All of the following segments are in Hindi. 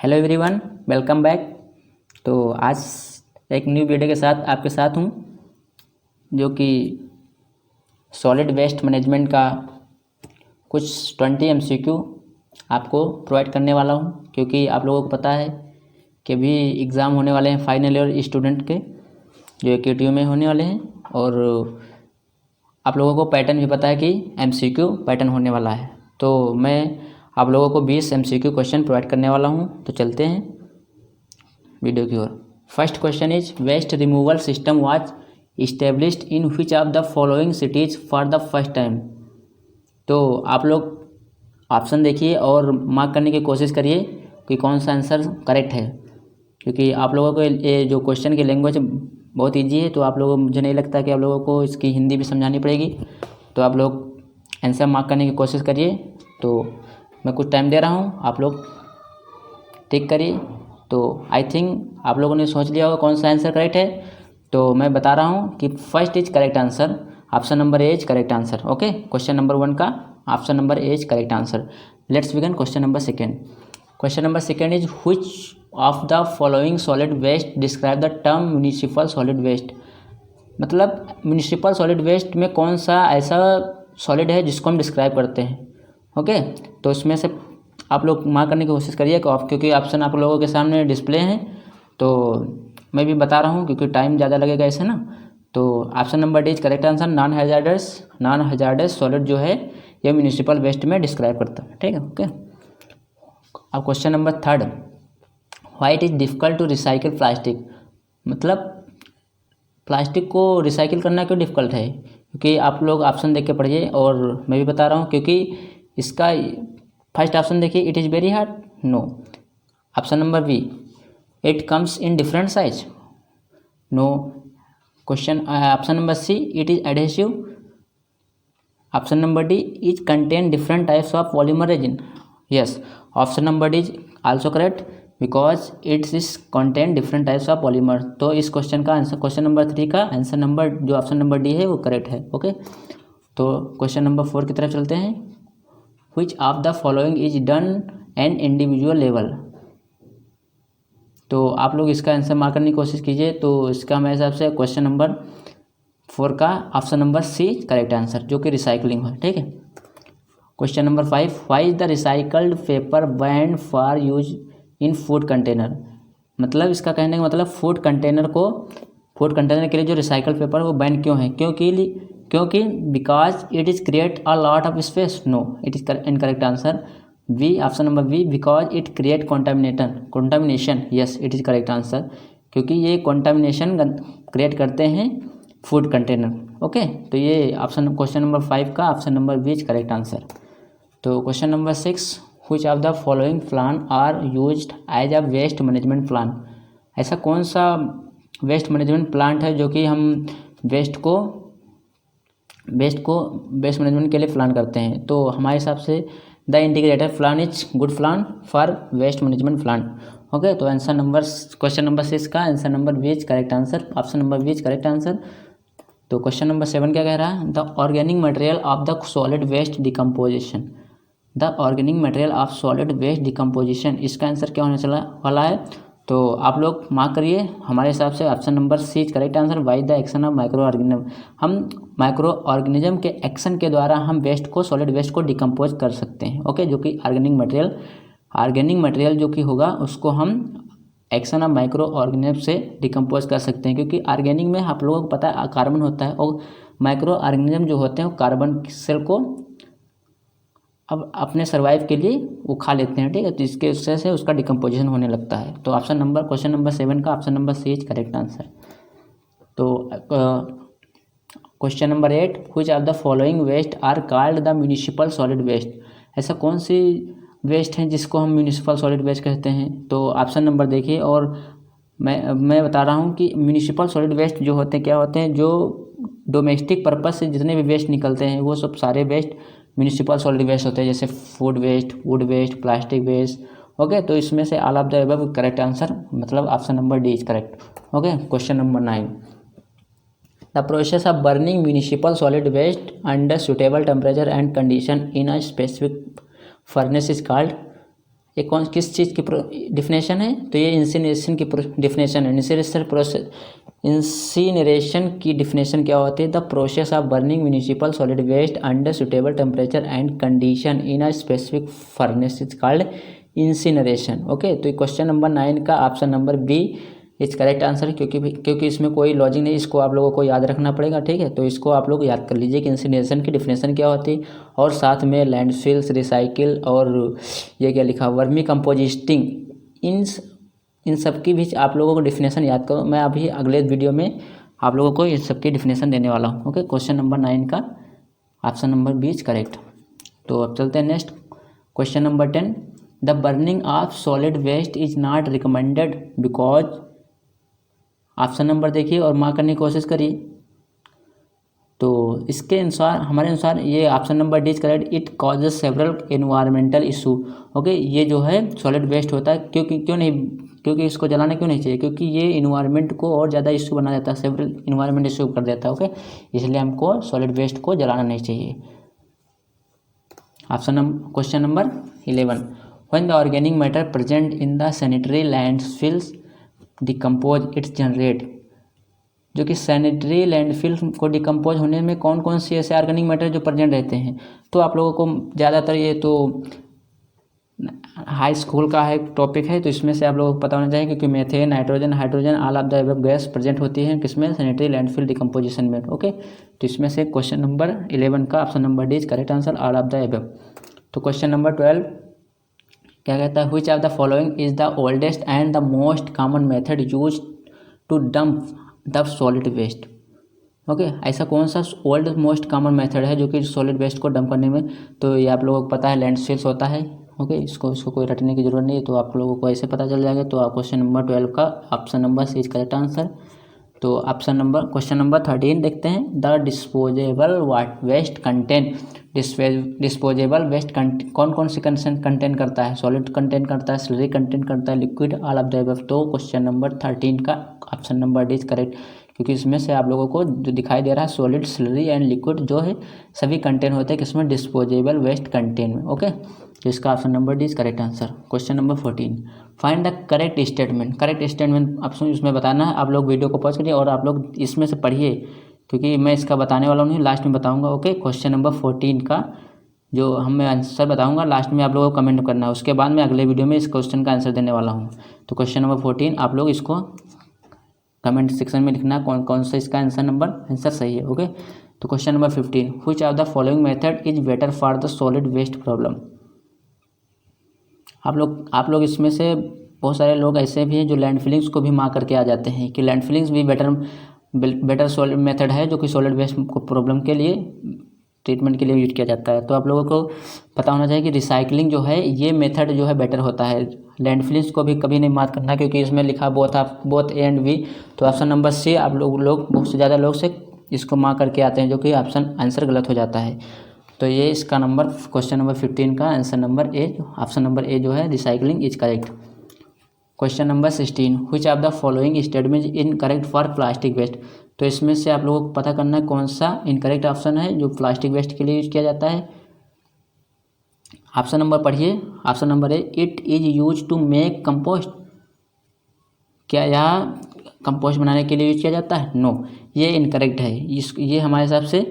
Hello everyone, welcome back. तो आज एक न्यू वीडियो के साथ आपके साथ हूँ, जो कि सॉलिड वेस्ट मैनेजमेंट का कुछ 20 MCQ आपको प्रोवाइड करने वाला हूँ, क्योंकि आप लोगों को पता है कि अभी एग्ज़ाम होने वाले हैं फाइनल ईयर स्टूडेंट के, जो KTU में होने वाले हैं। और आप लोगों को पैटर्न भी पता है कि MCQ पैटर्न होने वाला है। तो मैं आप लोगों को 20 MCQ क्वेश्चन प्रोवाइड करने वाला हूँ। तो चलते हैं वीडियो की ओर। First question is, waste removal system was established in which of the following cities for the first time. तो आप लोग ऑप्शन देखिए और मार्क करने की कोशिश करिए कि कौन सा आंसर करेक्ट है, क्योंकि आप लोगों को ये जो क्वेश्चन की लैंग्वेज बहुत ईजी है। तो आप लोगों मुझे नहीं लगता कि आप लोगों को इसकी हिंदी भी समझानी पड़ेगी। तो आप लोग आंसर मार्क करने की कोशिश करिए। तो मैं कुछ टाइम दे रहा हूँ, आप लोग टिक करिए। तो आई थिंक आप लोगों ने सोच लिया होगा कौन सा आंसर करेक्ट है। तो मैं बता रहा हूँ कि first is correct answer, option number A is correct answer. Okay, question number 1 का option number A is correct answer. Let's begin question number second. Question number second is, which of the following solid waste describe the term municipal solid waste. मतलब म्यूनिसिपल सॉलिड वेस्ट में कौन सा ऐसा सॉलिड है जिसको हम डिस्क्राइब करते हैं। ओके, तो इसमें से आप लोग मार्क करने की कोशिश करिए, क्योंकि ऑप्शन आप लोगों के सामने डिस्प्ले हैं। तो मैं भी बता रहा हूँ क्योंकि टाइम ज़्यादा लगेगा इसे ना। तो option number D is correct answer. Non hazards solid जो है ये म्यूनिसिपल वेस्ट में डिस्क्राइब करता है। ठीक है, ओके। अब question number third, why it is difficult to recycle plastic. मतलब प्लास्टिक को रिसाइकिल करना क्यों डिफ़िकल्ट है, क्योंकि आप लोग ऑप्शन देख के पढ़िए और मैं भी बता रहा हूँ। क्योंकि इसका फर्स्ट ऑप्शन देखिए, it is very hard, no. Option number B, it comes in different size, no. Question option number C, it is adhesive. Option number D, is contain different types of polymer resin, yes. Option number D is also correct because it's is contain different types of polymer. तो इस क्वेश्चन का आंसर, क्वेश्चन नंबर 3 का आंसर नंबर जो ऑप्शन नंबर डी है वो करेक्ट है। ओके, तो क्वेश्चन नंबर 4 की तरफ चलते हैं। Which of the following is done an individual level. तो आप लोग इसका आंसर मार्क करने की कोशिश कीजिए। तो इसका मेरे हिसाब से क्वेश्चन नंबर 4 का option number C correct answer, जो कि रिसाइकलिंग है। ठीक है, question number 5, why is the recycled paper banned for use in food container. मतलब इसका कहने का मतलब फूड कंटेनर के लिए जो रिसाइकल पेपर है वो बैन क्यों है, क्योंकि because it is create a lot of space, no. It is incorrect answer B, option number B, because it create contamination, yes, it is correct answer. क्योंकि ये कॉन्टामिनेशन क्रिएट करते हैं फूड कंटेनर। ओके, तो ये ऑप्शन क्वेश्चन नंबर 5 का option number B is correct answer. तो question number 6, which of the following plan are used as a waste management plan. ऐसा कौन सा वेस्ट मैनेजमेंट प्लांट है जो कि हम वेस्ट मैनेजमेंट के लिए प्लान करते हैं। तो हमारे हिसाब से the integrated plan is good plan for waste management plan. Okay, तो आंसर नंबर क्वेश्चन नंबर 6 का answer number B is correct answer, option number B is correct answer. तो क्वेश्चन नंबर 7 क्या कह रहा है, the organic material of the solid waste decomposition. The organic material of solid waste decomposition, इसका आंसर क्या होने चला वाला है। तो आप लोग मार्क करिए। हमारे हिसाब से option number C correct answer, by the action of microorganism. हम माइक्रो ऑर्गेनिज्म के एक्शन के द्वारा हम वेस्ट को, सॉलिड वेस्ट को डिकम्पोज कर सकते हैं। ओके, जो कि ऑर्गेनिक मटेरियल जो कि होगा उसको हम एक्शन ऑफ माइक्रो ऑर्गेनिज्म से डिकम्पोज कर सकते हैं। क्योंकि ऑर्गेनिक में आप लोगों को पता है कार्बन होता है, और माइक्रो ऑर्गेनिज्म जो होते हैं वो कार्बन सेल को अब अपने सर्वाइव के लिए वो खा लेते हैं। ठीक है, तो इसके उससे से उसका डिकम्पोजिशन होने लगता है। तो क्वेश्चन नंबर 7 का option number C is correct answer. तो question number 8, which of the following waste are called the municipal solid waste. ऐसा कौन सी वेस्ट है जिसको हम म्यूनिसिपल सॉलिड वेस्ट कहते हैं। तो ऑप्शन नंबर देखिए और मैं बता रहा हूँ कि म्यूनिसिपल सॉलिड वेस्ट जो होते हैं क्या होते हैं, जो डोमेस्टिक पर्पज से जितने भी वेस्ट निकलते हैं वो सब सारे वेस्ट म्यूनिसिपल सॉलिड वेस्ट होते हैं, जैसे food waste, wood waste, plastic waste. Okay, तो इसमें से all of the above correct answer, मतलब option number D is correct. Okay, question number 9, the process of burning municipal solid waste under suitable temperature and condition in a specific furnace is called. ये कौन किस चीज़ की डिफिनेशन है, तो ये इंसिनरेशन की डिफिनेशन है। इंसिनरेशन की डिफिनेशन क्या होती है? The process of burning municipal solid waste under suitable temperature and condition in a specific furnace is called incineration. Okay, तो क्वेश्चन नंबर 9 का option number B is correct answer, क्योंकि इसमें कोई लॉजिक नहीं, इसको आप लोगों को याद रखना पड़ेगा। ठीक है, तो इसको आप लोग याद कर लीजिए कि इंसिनरेशन की डिफिनेशन क्या होती है, और साथ में लैंडफिल्स, रिसाइकिल और ये क्या लिखा, वर्मी कंपोजिस्टिंग, इन सब की भी आप लोगों को डिफिनेशन याद करो। मैं अभी अगले वीडियो में आप लोगों को इन सब की डिफिनेशन देने वाला हूँ। ओके, क्वेश्चन नंबर 9 का option number B is correct. तो अब चलते हैं next question number 10। The burning of solid waste is not recommended because, option number देखिए और मार्क करने की कोशिश करिए। तो इसके अनुसार, हमारे अनुसार ये option number D is correct. It causes several environmental issue. Okay, ये जो है सॉलिड वेस्ट होता है, क्योंकि इसको जलाना क्यों नहीं चाहिए? क्योंकि ये इन्वायरमेंट को और ज़्यादा इशू बना देता है, सेवरल इन्वायरमेंट इशू कर देता है। ओके, इसलिए हमको सॉलिड वेस्ट को जलाना नहीं चाहिए। Question number 11। When the organic matter present in the sanitary landfills decompose it's generate, जो कि सैनिटरी लैंडफिल को डिकम्पोज होने में कौन कौन सी ऐसे ऑर्गेनिक मैटर जो प्रेजेंट रहते हैं? तो आप लोगों को ज़्यादातर ये तो हाई स्कूल का है टॉपिक है, तो इसमें से आप लोगों को पता होना चाहिए, क्योंकि methane, nitrogen, hydrogen, all of the above gas present होती है किसमें? सैनिटरी लैंडफिल डिकम्पोजिशन में। ओके, तो इसमें से क्वेश्चन नंबर 11 का option number D is correct answer, all of the above. तो क्वेश्चन नंबर 12 क्या कहता है? Which of the following is the oldest and the most common method use to dump the solid waste. Okay, ऐसा कौन सा ओल्ड मोस्ट कॉमन मेथड है जो कि सॉलिड वेस्ट को डंप करने में? तो ये आप लोगों को पता है, लैंडफिल्स होता है। ओके, इसको कोई रटने की जरूरत नहीं है, तो आप लोगों को ऐसे पता चल जाएगा। तो आप क्वेश्चन नंबर 12 का option number C is correct answer. तो क्वेश्चन नंबर 13 देखते हैं। The disposable waste contain, disposable waste कौन कौन सी कंटेन करता है? सॉलिड कंटेन करता है, स्लरी कंटेन करता है, liquid, all of the above. तो क्वेश्चन नंबर 13 का option number D is correct, क्योंकि इसमें से आप लोगों को जो दिखाई दे रहा है सॉलिड, स्लरी एंड लिक्विड जो है सभी कंटेन होते हैं किसमें? डिस्पोजेबल वेस्ट कंटेन में। ओके, तो इसका option number D is correct answer. Question number 14। Find the correct statement. Correct statement आपको इसमें बताना है। आप लोग वीडियो को पॉज करिए और आप लोग इसमें से पढ़िए, क्योंकि मैं इसका बताने वाला नहीं, लास्ट में बताऊंगा। ओके, क्वेश्चन नंबर 14 का जो मैं आंसर बताऊंगा लास्ट में, आप लोगों को कमेंट करना है। उसके बाद मैं अगले वीडियो में इस क्वेश्चन का आंसर देने वाला हूँ। तो क्वेश्चन नंबर 14 आप लोग इसको कमेंट सेक्शन में लिखना कौन कौन सा इसका आंसर सही है। ओके, तो question number 15। Which of the following method is better for the solid waste problem. आप लोग इसमें से बहुत सारे लोग ऐसे भी हैं जो लैंड फिलिंग्स को भी मार करके आ जाते हैं कि लैंड फिलिंग्स भी बेटर सॉलिड मेथड है, जो कि सॉलिड वेस्ट को प्रॉब्लम के लिए, ट्रीटमेंट के लिए यूज किया जाता है। तो आप लोगों को पता होना चाहिए कि रिसाइकलिंग जो है ये मेथड जो है बेटर होता है। लैंड फिलिंग्स को भी कभी नहीं मार करना, क्योंकि इसमें लिखा बोथ ए एंड बी। तो ऑप्शन नंबर सी आप लोग बहुत से ज़्यादा लोग से इसको मार करके आते हैं, जो कि आंसर गलत हो जाता है। तो ये इसका नंबर क्वेश्चन नंबर 15 का answer number A, option number A जो है recycling is correct. Question number 16। Which of the following statement is incorrect for plastic waste. तो इसमें से आप लोगों को पता करना है कौन सा इनकरेक्ट ऑप्शन है जो प्लास्टिक वेस्ट के लिए यूज किया जाता है। ऑप्शन नंबर पढ़िए। Option number A, it is use to make compost. क्या यह कंपोस्ट बनाने के लिए यूज किया जाता है? नो, ये इनकरेक्ट है। ये हमारे हिसाब से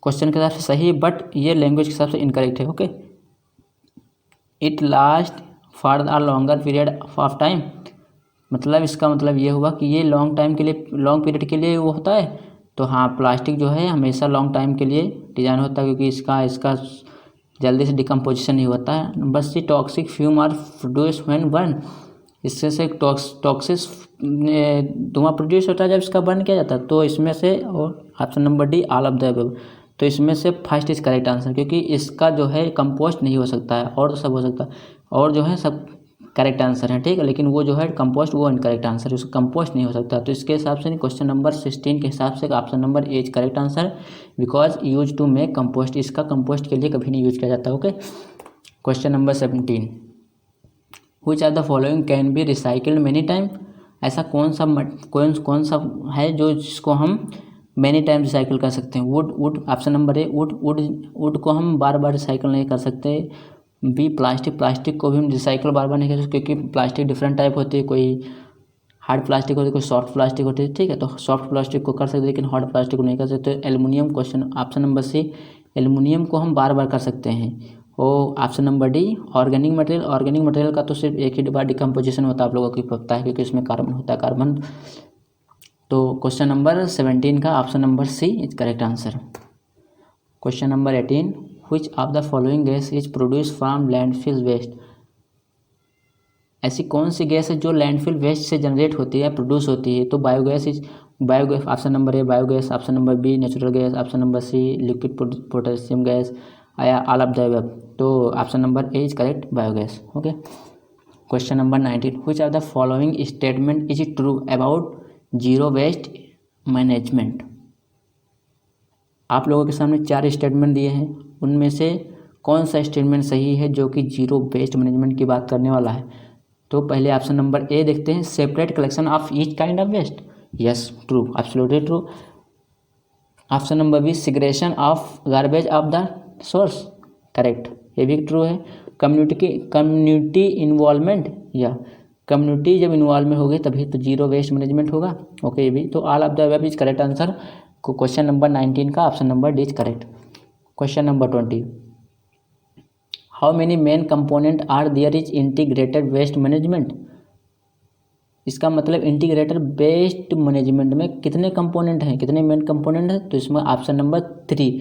क्वेश्चन के हिसाब से सही है, बट ये लैंग्वेज के हिसाब से इनकरेक्ट है। Okay, it last for a longer period of time, मतलब इसका मतलब ये हुआ कि ये लॉन्ग पीरियड के लिए वो होता है। तो हाँ, प्लास्टिक जो है हमेशा लॉन्ग टाइम के लिए डिज़ाइन होता है, क्योंकि इसका जल्दी से डिकम्पोजिशन नहीं होता है। Number C, toxic fume are produce when burn. इससे से टॉक्सिक धुआं प्रोड्यूस होता है जब इसका बर्न किया जाता है। तो इसमें से, और option number D all of the above. तो इसमें से फर्स्ट इज करेक्ट आंसर, क्योंकि इसका जो है कंपोस्ट नहीं हो सकता है, और तो सब हो सकता है, और जो है सब करेक्ट आंसर है। ठीक है, लेकिन वो जो है कंपोस्ट वो इनकरेक्ट आंसर है, उसका कंपोस्ट नहीं हो सकता। तो इसके हिसाब से क्वेश्चन नंबर 16 के हिसाब से option number A is correct answer, because use to make compost, इसका कंपोस्ट के लिए कभी नहीं यूज किया जाता। Okay, question number 17। Which of the following can be recycled many time. ऐसा कौन सा है जो जिसको हम मैनी टाइम रिसाइकिल कर सकते हैं? Would. Option number A, would को हम बार बार रिसाइकिल नहीं कर सकते। बी प्लास्टिक को भी हम रिसाइकल बार बार नहीं कर सकते, क्योंकि प्लास्टिक डिफरेंट टाइप होती है, कोई हार्ड प्लास्टिक होती है, कोई सॉफ्ट प्लास्टिक होती है, ठीक है। तो सॉफ्ट प्लास्टिक को कर सकते हैं लेकिन हार्ड प्लास्टिक को नहीं कर सकते। Aluminium, question option number C, aluminium को हम बार बार कर सकते हैं। और option number D, organic material का तो सिर्फ एक ही बार डिकम्पोजिशन होता है, आप लोगों को पता है, क्योंकि इसमें कार्बन होता है, कार्बन। तो क्वेश्चन नंबर 17 का option number C is correct answer. Question number 18, which of the following gas is produce from landfill waste. ऐसी कौन सी गैस है जो लैंडफिल वेस्ट से जनरेट होती है, प्रोड्यूस होती है। तो biogas option number A biogas, option number B natural gas, option number C liquid potassium gas, या ऑल ऑफ द अबव। तो option number A is correct, biogas. Okay. Question number 19, which of the following statement is true about zero waste management. आप लोगों के सामने 4 स्टेटमेंट दिए हैं, उनमें से कौन सा स्टेटमेंट सही है जो कि जीरो वेस्ट मैनेजमेंट की बात करने वाला है। तो पहले ऑप्शन नंबर ए देखते हैं, separate collection of each kind of waste, yes true, absolutely true. Option number B, segregation of garbage of the source, correct, ये भी ट्रू है। कम्युनिटी इन्वॉल्वमेंट, या कम्युनिटी जब इन्वॉल्वमेंट होगी तभी तो जीरो वेस्ट मैनेजमेंट होगा, ओके, ये भी। तो all of the above is correct answer. Question number 19 का option number D is correct. Question number 20, how many main component are there is integrated waste management. इसका मतलब इंटीग्रेटेड वेस्ट मैनेजमेंट में कितने कंपोनेंट हैं, कितने मेन कंपोनेंट हैं। तो इसमें option number 3,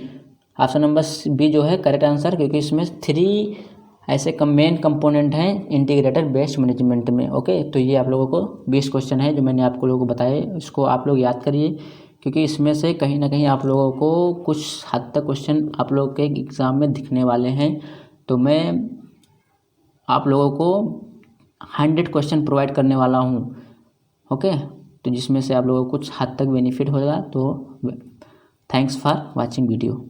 option number B जो है करेक्ट आंसर, क्योंकि इसमें 3 ऐसे मेन कंपोनेंट हैं इंटीग्रेटेड वेस्ट मैनेजमेंट में, ओके। तो ये आप लोगों को 20 क्वेश्चन है जो मैंने आप लोगों को बताए, इसको आप लोग याद करिए, क्योंकि इसमें से कहीं ना कहीं आप लोगों को कुछ हद तक क्वेश्चन आप लोगों के एग्ज़ाम में दिखने वाले हैं। तो मैं आप लोगों को 100 क्वेश्चन प्रोवाइड करने वाला हूँ, ओके। तो जिसमें से आप लोगों को कुछ हद तक बेनिफिट होगा। तो थैंक्स फॉर वाचिंग वीडियो।